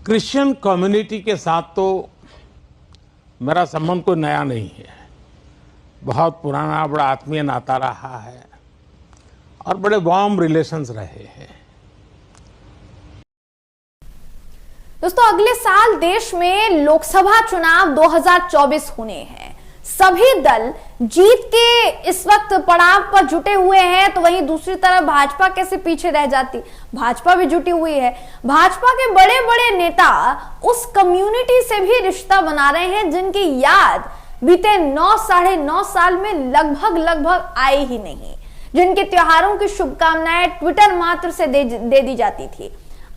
Christian community के साथ तो मेरा संबंध कोई नया नहीं है। बहुत पुराना बड़ा आत्मीय नाता रहा है और बड़े वार्म रिलेशंस रहे हैं। दोस्तों, अगले साल देश में लोकसभा चुनाव 2024 होने हैं। सभी दल जीत के इस वक्त पड़ाव पर जुटे हुए हैं, तो वहीं दूसरी तरफ भाजपा कैसे पीछे रह जाती। भाजपा भी जुटी हुई है। भाजपा के बड़े बड़े नेता उस कम्युनिटी से भी रिश्ता बना रहे हैं जिनकी याद बीते 9 साढ़े 9 साल में लगभग आई ही नहीं, जिनके त्योहारों की शुभकामनाएं ट्विटर मात्र से दे दी जाती थी।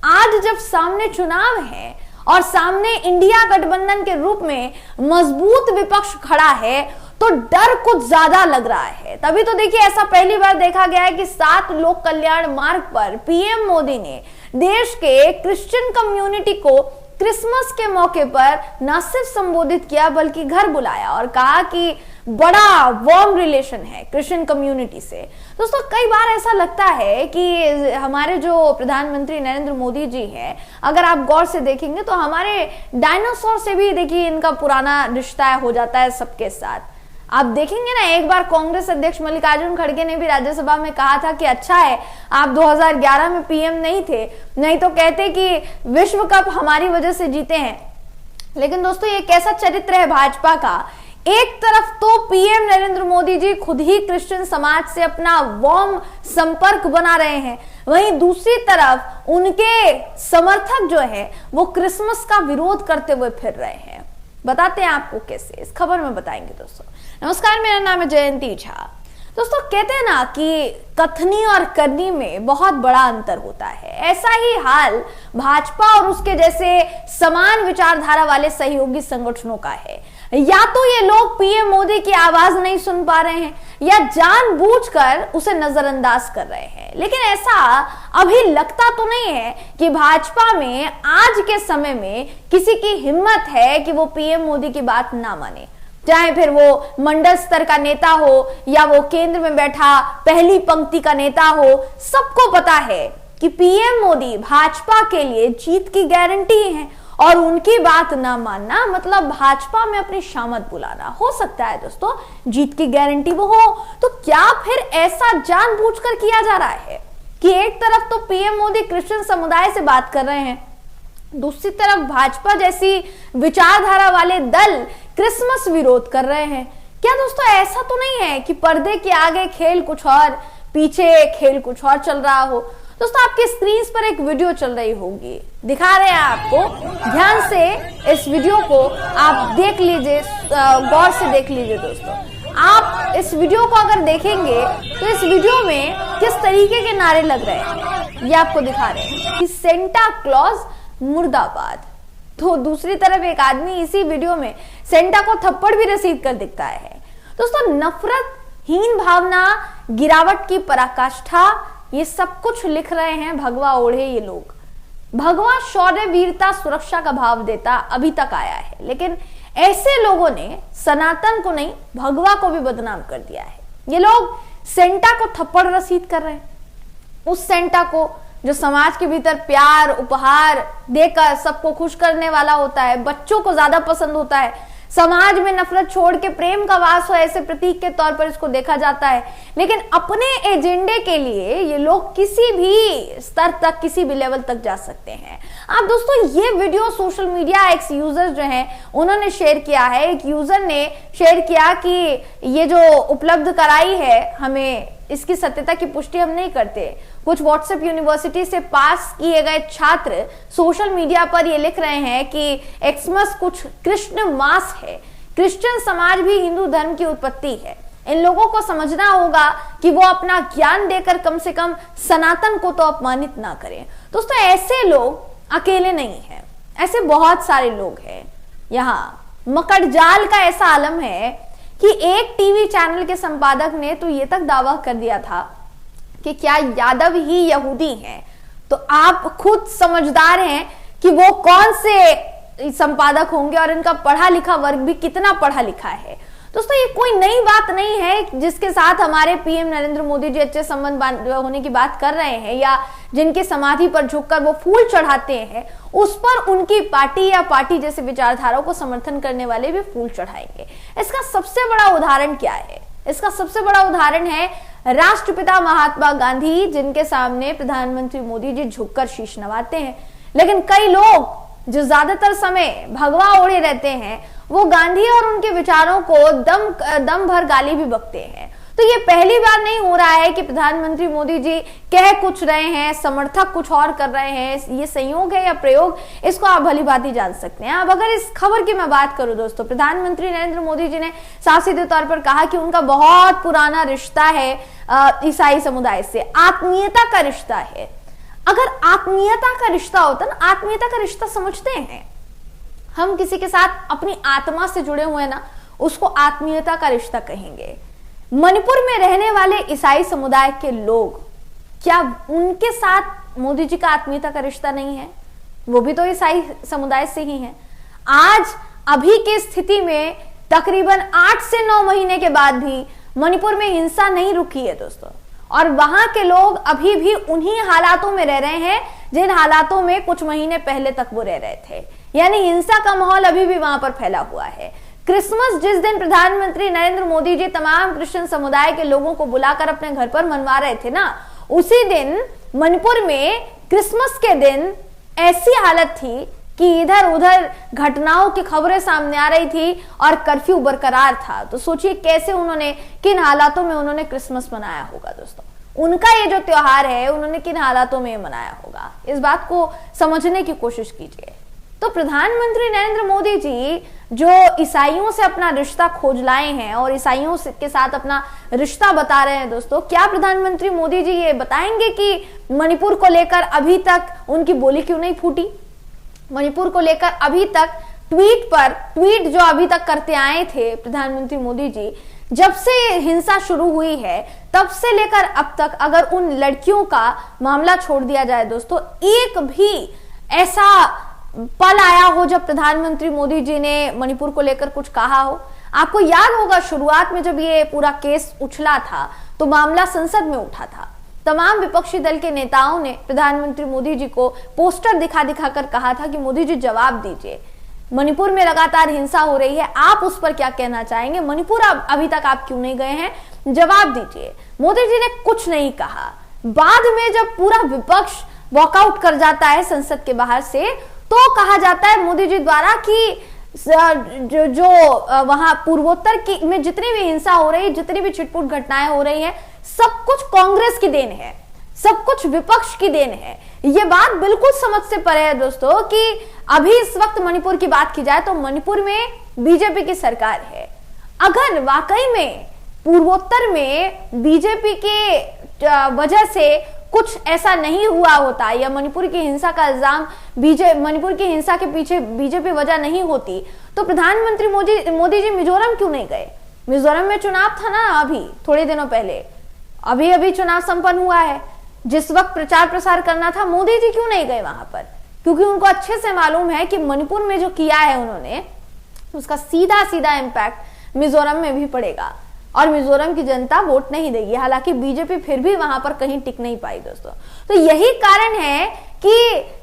आज जब सामने चुनाव है और सामने इंडिया गठबंधन के रूप में मजबूत विपक्ष खड़ा है, तो डर कुछ ज्यादा लग रहा है। तभी तो देखिए, ऐसा पहली बार देखा गया है कि 7 लोक कल्याण मार्ग पर पीएम मोदी ने देश के क्रिश्चियन कम्युनिटी को क्रिसमस के मौके पर न सिर्फ संबोधित किया बल्कि घर बुलाया और कहा कि बड़ा वार्म रिलेशन है क्रिश्चियन कम्युनिटी से। दोस्तों, कई बार ऐसा लगता है कि हमारे जो प्रधानमंत्री नरेंद्र मोदी जी हैं, अगर आप गौर से देखेंगे तो हमारे डायनासोर से भी देखिए इनका पुराना रिश्ता हो जाता है सबके साथ। आप देखेंगे ना, एक बार कांग्रेस अध्यक्ष मल्लिकार्जुन खड़गे ने भी राज्यसभा में कहा था कि अच्छा है आप 2011 में पीएम नहीं थे, नहीं तो कहते कि विश्व कप हमारी वजह से जीते हैं। लेकिन दोस्तों, ये कैसा चरित्र है भाजपा का। एक तरफ तो पीएम नरेंद्र मोदी जी खुद ही क्रिश्चियन समाज से अपना वार्म संपर्क बना रहे हैं, वहीं दूसरी तरफ उनके समर्थक जो है वो क्रिसमस का विरोध करते हुए फिर रहे हैं। बताते हैं आपको कैसे, इस खबर में बताएंगे। दोस्तों नमस्कार, मेरा नाम है जयंती झा। दोस्तों, कहते हैं ना कि कथनी और करनी में बहुत बड़ा अंतर होता है। ऐसा ही हाल भाजपा और उसके जैसे समान विचारधारा वाले सहयोगी संगठनों का है। या तो ये लोग पीएम मोदी की आवाज नहीं सुन पा रहे हैं या जानबूझकर उसे नजरअंदाज कर रहे हैं। लेकिन ऐसा अभी लगता तो नहीं है कि भाजपा में आज के समय में किसी की हिम्मत है कि वो पीएम मोदी की बात ना माने, चाहे फिर वो मंडल स्तर का नेता हो या वो केंद्र में बैठा पहली पंक्ति का नेता हो। सबको पता है कि पीएम मोदी भाजपा के लिए जीत की गारंटी है और उनकी बात ना मानना मतलब भाजपा में अपनी शामत बुलाना। हो सकता है दोस्तों जीत की गारंटी वो हो, तो क्या फिर ऐसा जानबूझकर किया जा रहा है कि एक तरफ तो पीएम मोदी क्रिश्चियन समुदाय से बात कर रहे हैं, दूसरी तरफ भाजपा जैसी विचारधारा वाले दल क्रिसमस विरोध कर रहे हैं। क्या दोस्तों ऐसा तो नहीं है कि पर्दे के आगे खेल कुछ और, पीछे खेल कुछ और चल रहा हो। दोस्तों, आपकी स्क्रीन पर एक वीडियो चल रही होगी, दिखा रहे हैं आपको। ध्यान से इस वीडियो को आप देख लीजिए, गौर से देख लीजिए। दोस्तों, आप इस वीडियो को अगर देखेंगे तो इस वीडियो में किस तरीके के नारे लग रहे हैं ये आपको दिखा रहे हैं कि सेंटा क्लॉज मुर्दाबाद। तो दूसरी तरफ एक आदमी इसी वीडियो में सेंटा को थप्पड़ भी रसीद कर दिखता है। दोस्तों, नफरतहीन भावना, गिरावट की पराकाष्ठा, ये सब कुछ लिख रहे हैं भगवा ओढ़े ये लोग। भगवा शौर्य, वीरता, सुरक्षा का भाव देता अभी तक आया है, लेकिन ऐसे लोगों ने सनातन को नहीं भगवा को भी बदनाम कर दिया है। ये लोग सेंटा को थप्पड़ रसीद कर रहे हैं, उस सेंटा को जो समाज के भीतर प्यार उपहार देकर सबको खुश करने वाला होता है, बच्चों को ज्यादा पसंद होता है। समाज में नफरत छोड़ के प्रेम का वास हो, ऐसे प्रतीक के तौर पर इसको देखा जाता है। लेकिन अपने एजेंडे के लिए ये लोग किसी भी स्तर तक, किसी भी लेवल तक जा सकते हैं। आप दोस्तों, ये video social media x user जो हैं उन्होंने शेयर किया है। एक यूजर ने शेयर किया कि ये जो उपलब्ध कराई है हमें, इसकी सत्यता की पुष्टि हम नहीं करते। कुछ व्हाट्सएप यूनिवर्सिटी से पास किए गए छात्र सोशल मीडिया पर ये लिख रहे हैं कि एक्समस कुछ कृष्ण मास है, क्रिश्चियन समाज भी हिंदू धर्म की उत्पत्ति है। इन लोगों को समझना होगा कि वो अपना ज्ञान देकर कम से कम सनातन को तो अपमानित ना करें। दोस्तों, ऐसे लोग अकेले नहीं हैं, ऐसे बहुत सारे लोग हैं। यहाँ मकड़जाल का ऐसा आलम है कि एक टीवी चैनल के संपादक ने तो ये तक दावा कर दिया था कि क्या यादव ही यहूदी हैं। तो आप खुद समझदार हैं कि वो कौन से संपादक होंगे और इनका पढ़ा लिखा वर्ग भी कितना पढ़ा लिखा है। दोस्तों ये कोई नई बात नहीं है जिसके साथ हमारे पीएम नरेंद्र मोदी जी अच्छे संबंध होने की बात कर रहे हैं, या जिनके समाधि पर झुककर वो फूल चढ़ाते हैं, उस पर उनकी पार्टी या पार्टी जैसे विचारधाराओं को समर्थन करने वाले भी फूल चढ़ाएंगे। इसका सबसे बड़ा उदाहरण क्या है? इसका सबसे बड़ा उदाहरण है राष्ट्रपिता महात्मा गांधी, जिनके सामने प्रधानमंत्री मोदी जी झुककर शीश नवाते हैं। लेकिन कई लोग जो ज्यादातर समय भगवा ओढ़े रहते हैं, वो गांधी और उनके विचारों को दम भर गाली भी बकते हैं। तो ये पहली बार नहीं हो रहा है कि प्रधानमंत्री मोदी जी कह कुछ रहे हैं, समर्थक कुछ और कर रहे हैं। ये संयोग है या प्रयोग, इसको आप भली भांति जान सकते हैं। अब अगर इस खबर की मैं बात करूं दोस्तों, प्रधानमंत्री नरेंद्र मोदी जी ने साफ सीधे तौर पर कहा कि उनका बहुत पुराना रिश्ता है ईसाई समुदाय से, आत्मीयता का रिश्ता है। अगर आत्मीयता का रिश्ता होता ना, आत्मीयता का रिश्ता समझते हैं हम, किसी के साथ अपनी आत्मा से जुड़े हुए ना, उसको आत्मीयता का रिश्ता कहेंगे। मणिपुर में रहने वाले ईसाई समुदाय के लोग, क्या उनके साथ मोदी जी का आत्मीयता का रिश्ता नहीं है? वो भी तो ईसाई समुदाय से ही हैं। आज अभी की स्थिति में तकरीबन 8 से 9 महीने के बाद भी मणिपुर में हिंसा नहीं रुकी है दोस्तों, और वहां के लोग अभी भी उन्हीं हालातों में रह रहे हैं जिन हालातों में कुछ महीने पहले तक वो रह रहे थे। यानी हिंसा का माहौल अभी भी वहां पर फैला हुआ है। क्रिसमस जिस दिन प्रधानमंत्री नरेंद्र मोदी जी तमाम क्रिश्चियन समुदाय के लोगों को बुलाकर अपने घर पर मनवा रहे थे ना, उसी दिन मणिपुर में क्रिसमस के दिन ऐसी हालत थी कि इधर उधर घटनाओं की खबरें सामने आ रही थी और कर्फ्यू बरकरार था। तो सोचिए कैसे उन्होंने, किन हालातों में उन्होंने क्रिसमस मनाया होगा दोस्तों। उनका ये जो त्योहार है, उन्होंने किन हालातों में मनाया होगा, इस बात को समझने की कोशिश कीजिए। तो प्रधानमंत्री नरेंद्र मोदी जी जो ईसाइयों से अपना रिश्ता खोज लाए हैं और ईसाइयों के साथ अपना रिश्ता बता रहे हैं दोस्तों, क्या प्रधानमंत्री मोदी जी ये बताएंगे कि मणिपुर को लेकर अभी तक उनकी बोली क्यों नहीं फूटी? मणिपुर को लेकर अभी तक ट्वीट जो अभी तक करते आए थे प्रधानमंत्री मोदी जी, जब से हिंसा शुरू हुई है तब से लेकर अब तक, अगर उन लड़कियों का मामला छोड़ दिया जाए दोस्तों, एक भी ऐसा पल आया हो जब प्रधानमंत्री मोदी जी ने मणिपुर को लेकर कुछ कहा हो? आपको याद होगा शुरुआत में जब ये पूरा केस उछला था तो मामला संसद में उठा था। तमाम विपक्षी दल के नेताओं ने प्रधानमंत्री मोदी जी को पोस्टर दिखा कर कहा था कि मोदी जी जवाब दीजिए, मणिपुर में लगातार हिंसा हो रही है, आप उस पर क्या कहना चाहेंगे? मणिपुर अभी तक आप क्यों नहीं गए हैं? जवाब दीजिए। मोदी जी ने कुछ नहीं कहा। बाद में जब पूरा विपक्ष वॉकआउट कर जाता है संसद के बाहर से, तो कहा जाता है मोदी जी द्वारा कि जो वहां पूर्वोत्तर में जितनी भी हिंसा हो रही है, जितनी भी छिटपुट घटनाएं हो रही हैं, सब कुछ कांग्रेस की देन है, सब कुछ विपक्ष की देन है। ये बात बिल्कुल समझ से परे है दोस्तों कि अभी इस वक्त मणिपुर की बात की जाए तो मणिपुर में बीजेपी की सरकार है। अगर वाकई में पूर्वोत्तर में बीजेपी के वजह से कुछ ऐसा नहीं हुआ होता, या मणिपुर की हिंसा का इल्जाम मणिपुर की हिंसा के पीछे बीजेपी वजह नहीं होती, तो प्रधानमंत्री मोदी जी मिजोरम क्यों नहीं गए? मिजोरम में चुनाव था ना अभी थोड़े दिनों पहले, अभी चुनाव संपन्न हुआ है। जिस वक्त प्रचार प्रसार करना था, मोदी जी क्यों नहीं गए वहां पर? क्योंकि उनको अच्छे से मालूम है कि मणिपुर में जो किया है उन्होंने, उसका सीधा इम्पैक्ट मिजोरम में भी पड़ेगा और मिजोरम की जनता वोट नहीं देगी। हालांकि बीजेपी फिर भी वहां पर कहीं टिक नहीं पाई दोस्तों। तो यही कारण है कि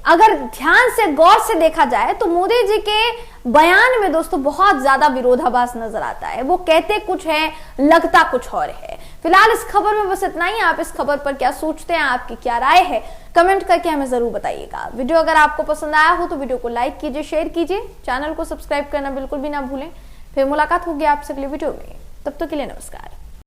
अगर ध्यान से गौर से देखा जाए तो मोदी जी के बयान में दोस्तों बहुत ज्यादा विरोधाभास नजर आता है। वो कहते कुछ है, लगता कुछ और है। फिलहाल इस खबर में बस इतना ही। आप इस खबर पर क्या सोचते हैं, आपकी क्या राय है, कमेंट करके हमें जरूर बताइएगा। वीडियो अगर आपको पसंद आया हो तो वीडियो को लाइक कीजिए, शेयर कीजिए, चैनल को सब्सक्राइब करना बिल्कुल भी ना भूलें। फिर मुलाकात होगी आपसे अगले वीडियो में, तब तक के लिए नमस्कार।